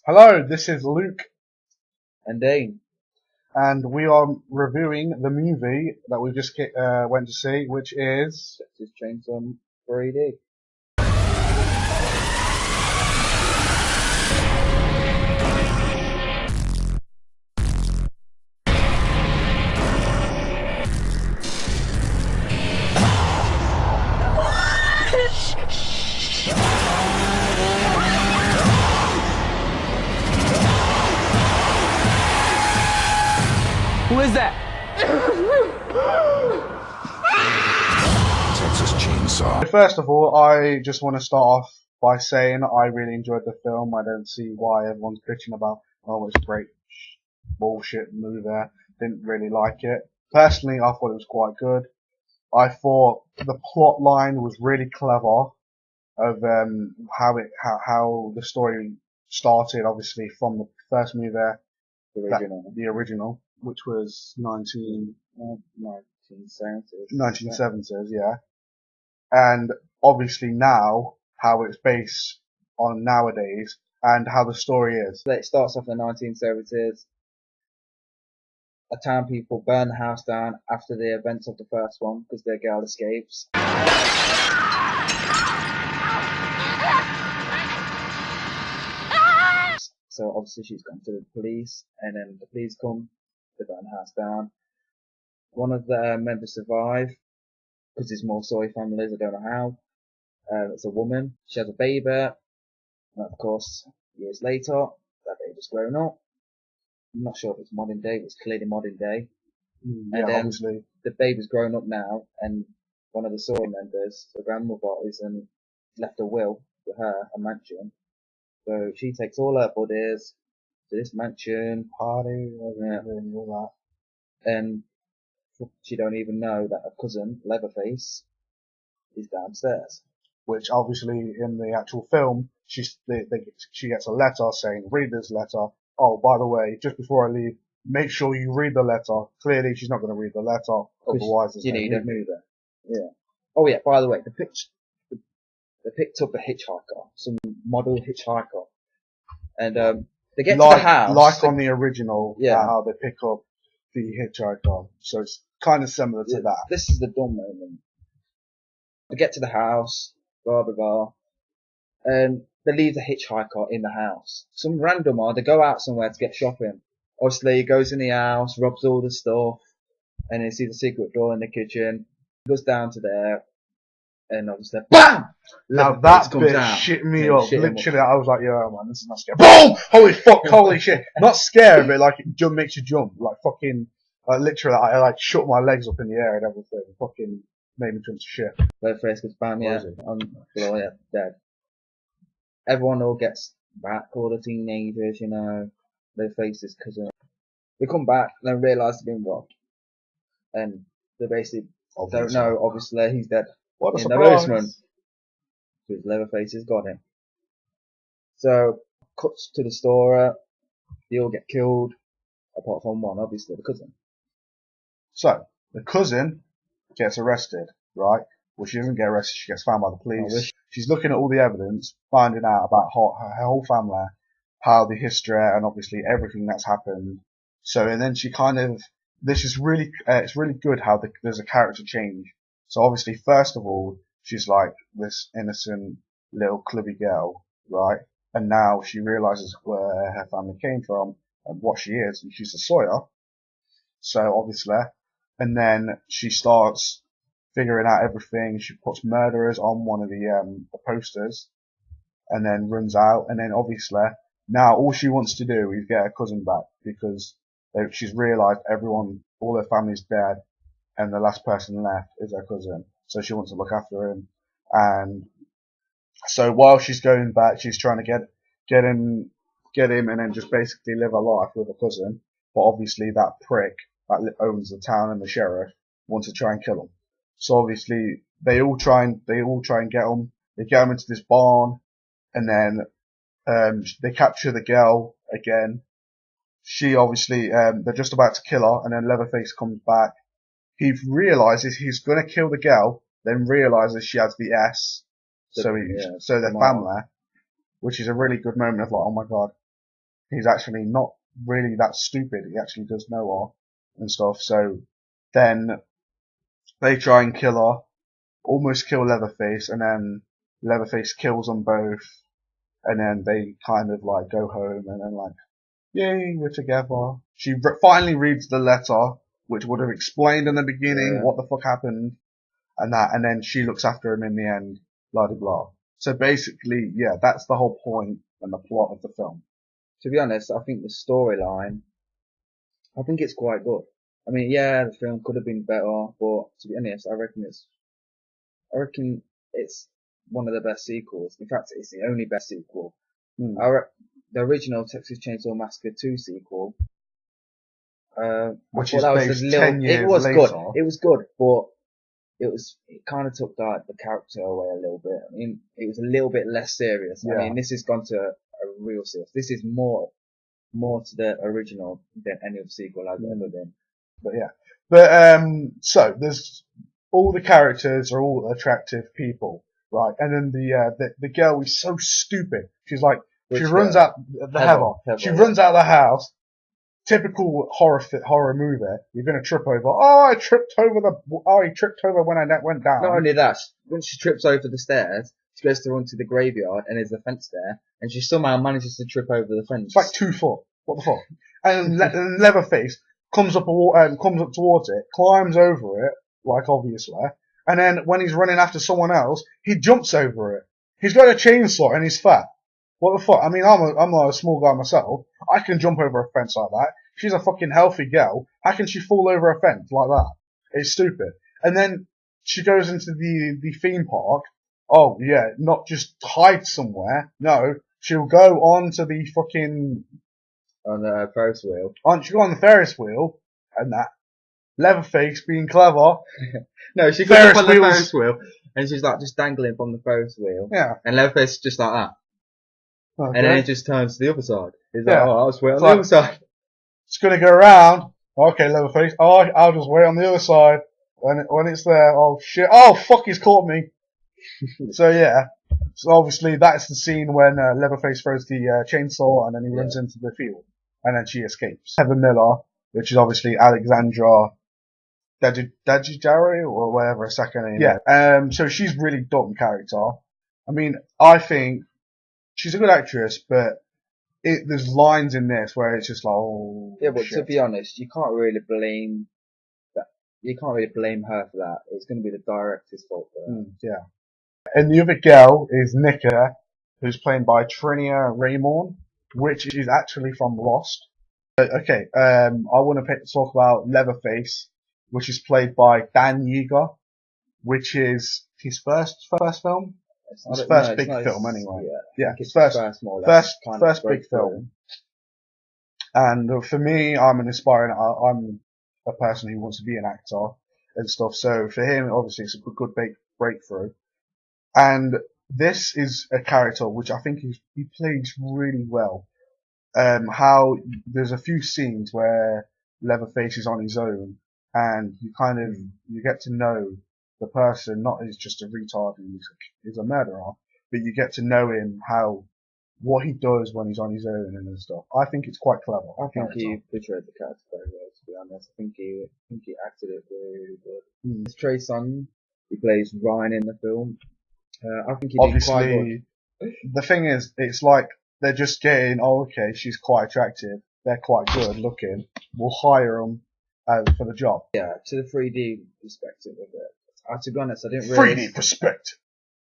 Hello, this is Luke, And Dane. and we are reviewing the movie that we just went to see, which is Texas Chainsaw 3D. Who is that? Texas Chainsaw. First of all, I just want to start off by saying I really enjoyed the film. I don't see why everyone's bitching about, oh, it's a great bullshit movie. Didn't really like it. Personally, I thought it was quite good. I thought the plot line was really clever of how the story started, obviously from the first movie, the original, which was 1970s, yeah. And obviously now, how it's based on nowadays, and how the story is. It starts off in the 1970s. A town people burn the house down after the events of the first one because their girl escapes. So obviously she's gone to the police, and then the police come, they burn the house down. One of the members survive because it's more soy families, I don't know how. It's a woman. She has a baby. And of course, years later, that baby's grown up. I'm not sure if it's modern day, but it's clearly modern day. Yeah, And then obviously. the baby's grown up now, and one of the Saw members, the grandmother, is left a will for her, a mansion. So she takes all her buddies to this mansion, Party, and all that. and she don't even know that her cousin, Leatherface, is downstairs. Which obviously in the actual film, she gets a letter saying, read this letter. Oh, by the way, just before I leave, make sure you read the letter. Clearly she's not going to read the letter, otherwise it's you no need a movie. mover. Yeah. Oh yeah, by the way, they picked up a hitchhiker, some model hitchhiker. And they get to the house. Like on the original, Yeah. how they pick up the hitchhiker. So it's kind of similar to that. This is the dumb moment. They get to the house, blah blah blah, and they leave the hitchhiker in the house. Some randomer, they go out somewhere to get shopping. Obviously, he goes in the house, robs all the stuff, and he sees a secret door in the kitchen. He goes down to there, and obviously, BAM! Now Leatherface that comes bit out. shit me Yeah, up. shit him Literally, I was like, yeah, man, this is not scary. Boom! Holy fuck, holy shit. Not scary, but like, it makes you jump. Like fucking, literally, I like shook my legs up in the air and everything. Fucking made me jump to shit. Leatherface goes bam, Where yeah, is he? on the floor, yeah, dead. Everyone all gets back, all the teenagers, you know, Leatherface's cousin. They come back and then realise they've been robbed. And they basically don't know, obviously, he's dead What a in surprise. the basement. Because Leatherface has got him. So, cuts to the store, they all get killed, apart from one, obviously, the cousin. So, the cousin gets arrested, right? Well, she doesn't get arrested, she gets found by the police. She's looking at all the evidence, finding out about her whole family, how the history, and obviously everything that's happened. So, and then she kind of, this is really, it's really good how there's a character change. So obviously, first of all, she's like this innocent little clubby girl, right? And now she realizes where her family came from and what she is, and she's a Sawyer. So obviously, and then she starts figuring out everything. She puts murderers on one of the posters, and then runs out. And then obviously, now all she wants to do is get her cousin back because she's realised all her family's dead, and the last person left is her cousin. So she wants to look after him. And so while she's going back, she's trying to get him, and then just basically live a life with her cousin. But obviously, that prick that owns the town and the sheriff wants to try and kill him. So obviously, they all try and get him. They get him into this barn, and then they capture the girl again. She obviously, they're just about to kill her, and then Leatherface comes back. He realizes he's gonna kill the girl, then realizes she has the S, so their family, which is a really good moment of like, oh my god. he's actually not really that stupid. He actually does know her and stuff. So then they try and kill her, almost kill Leatherface, and then Leatherface kills them both, and then they kind of like go home, and then like, yay, we're together. She finally reads the letter, which would have explained in the beginning what the fuck happened, and that, and then she looks after him in the end, blah blah blah. So basically, yeah, that's the whole point and the plot of the film. To be honest, I think the storyline, I think it's quite good. I mean, yeah, the film could have been better, but to be honest, I reckon it's one of the best sequels. In fact, it's the only best sequel. The original Texas Chainsaw Massacre 2 sequel, which is based 10 years it was later. good. It was good, but it kind of took the character away a little bit. I mean, it was a little bit less serious. Yeah. I mean, this has gone to a real serious. This is more to the original than any other sequel I've ever been. But yeah, so there's all the characters are all attractive people, right? And then the girl is so stupid. She's like, she runs out the Heather. She runs out of the house. Typical horror movie. You're gonna trip over. I tripped over when I went down. Not only that, when she trips over the stairs, she goes to run to the graveyard, and there's a fence there, and she somehow manages to trip over the fence. It's like 2 foot. What the fuck? And Leatherface comes up towards it, climbs over it, like obviously, and then when he's running after someone else, he jumps over it. He's got a chainsaw and he's fat. What the fuck? I mean, I'm not a small guy myself. I can jump over a fence like that. She's a fucking healthy girl. How can she fall over a fence like that? It's stupid. And then she goes into the theme park. Oh yeah, not just hide somewhere. No, she'll go onto the fucking on the Ferris wheel. She'll go on the Ferris wheel and that. Leatherface being clever. No, she goes up on the Ferris wheel and she's like just dangling from the Ferris wheel. Yeah. And Leatherface is just like that. Okay. And then he just turns to the other side. He's like, I'll just wait on It's the other side. It's gonna go around. Okay, Leatherface. I'll just wait on the other side. When it's there, oh shit. Oh fuck, he's caught me. So yeah. So obviously that's the scene when Leatherface throws the chainsaw and then he runs into the field. And then she escapes. Heather Miller, which is obviously Alexandra Daddario or whatever her second name. Yeah. So she's really dumb character. I mean, I think she's a good actress, but there's lines in this where it's just like, oh. Yeah, but shit. to be honest, you can't really blame that. You can't really blame her for that. It's going to be the director's fault for that. Yeah. And the other girl is Nika, who's played by Trinia Raymond, which is actually from Lost. Okay, I want to talk about Leatherface, which is played by Dan Yeager, which is his first film. His first big film, anyway. Yeah, his first big film. And for me, I'm a person who wants to be an actor and stuff. So for him, obviously, it's a good breakthrough. And this is a character which I think he plays really well. How there's a few scenes where Leatherface is on his own, and you get to know the person not as just a retard who's a murderer, but you get to know him what he does when he's on his own and stuff. I think it's quite clever. I think he portrayed the character very well, to be honest. I think he acted it really good. It's Trey Songz, he plays Ryan in the film. I think he did quite good. The thing is, it's like they're just getting, okay, she's quite attractive, they're quite good looking, we'll hire them for the job. Yeah, to the 3D perspective of it. To be honest, I didn't really... 3D perspective!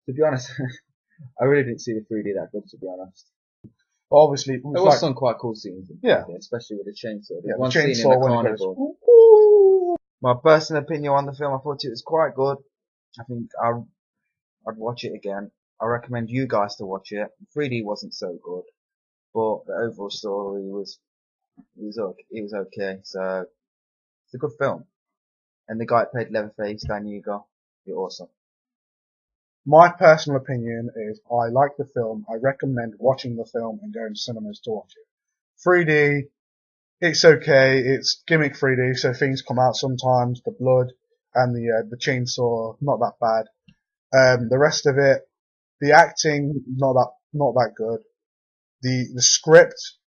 To be honest, I really didn't see the 3D that good, to be honest. Obviously, there was some quite cool scenes, especially with the chainsaw. Yeah, one scene in the carnival. My personal opinion on the film, I thought it was quite good. I think I'd watch it again. I recommend you guys to watch it. 3D wasn't so good, but the overall story was okay. So it's a good film. And the guy that played Leatherface, Dan Yeager, you're awesome. My personal opinion is I like the film. I recommend watching the film and going to cinemas to watch it. 3D, it's okay. It's gimmick 3D, so things come out sometimes. The blood and the chainsaw, not that bad. The rest of it, the acting, not that good. The script,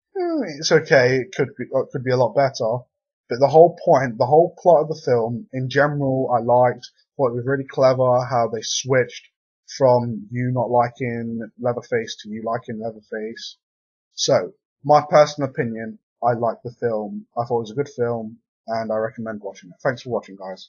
it's okay. It could be a lot better. But the whole point, the whole plot of the film, in general, I liked. Thought it was really clever how they switched from you not liking Leatherface to you liking Leatherface. So, my personal opinion, I liked the film. I thought it was a good film, and I recommend watching it. Thanks for watching, guys.